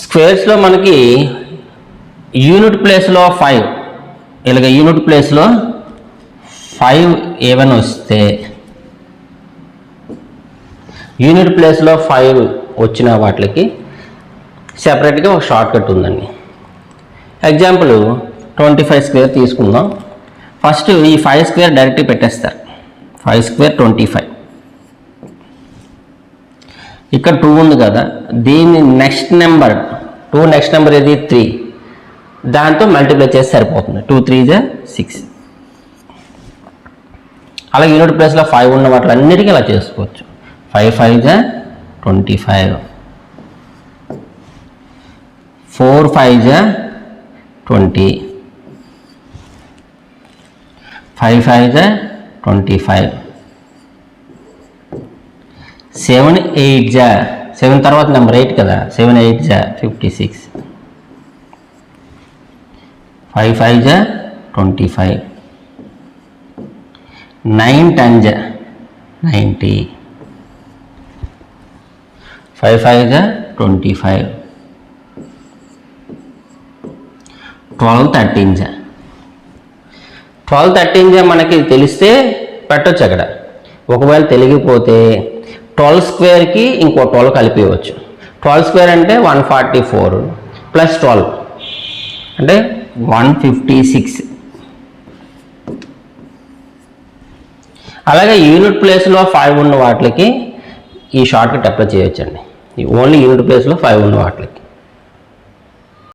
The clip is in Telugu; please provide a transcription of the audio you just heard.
స్క్వేర్స్లో మనకి యూనిట్ ప్లేస్లో 5 ఇలాగ యూనిట్ ప్లేస్లో 5 ఏమైనా వస్తే యూనిట్ ప్లేస్లో 5 వచ్చిన వాటికి సెపరేట్గా ఒక షార్ట్ కట్ ఉందండి. ఎగ్జాంపుల్ 25 స్క్వేర్ తీసుకుందాం. ఫస్ట్ ఈ 5 స్క్వేర్ డైరెక్ట్ పెట్టేస్తారు. 5 స్క్వేర్ 25. ఇక్కడ 2 ఉంది కదా, దీన్ని నెక్స్ట్ నెంబర్ 2 నెక్స్ట్ నెంబర్ ఏది 3, దాంతో మల్టిప్లై చేసి సరిపోతుంది. 2 3 = 6. అలాగే యూనిట్ ప్లేస్లో 5 ఉన్న వాటిలన్నిటికీ ఇలా చేసుకోవచ్చు. 5 5 = 25, 4 5 = 20, 5 5 = 25, 7 8 7 తర్వాత నెంబర్ 8 కదా, 7 8 = 56, 5 5 = 25, 9 10 = 90, 5 5 = 25, 12 13 12 13 మనకి తెలిస్తే పెట్టొచ్చు. అక్కడ ఒకవేళ తెలియకపోతే 12 స్క్వేర్కి ఇంకో 12 కలిపేయవచ్చు. 12 స్క్వేర్ అంటే 144 ప్లస్ 12 అంటే 156. అలాగే యూనిట్ ప్లేస్లో 5 ఉన్న వాటికి ఈ షార్ట్ కట్ అప్లై చేయొచ్చండి. ఓన్లీ యూనిట్ ప్లేస్లో 5 ఉన్న వాటికి.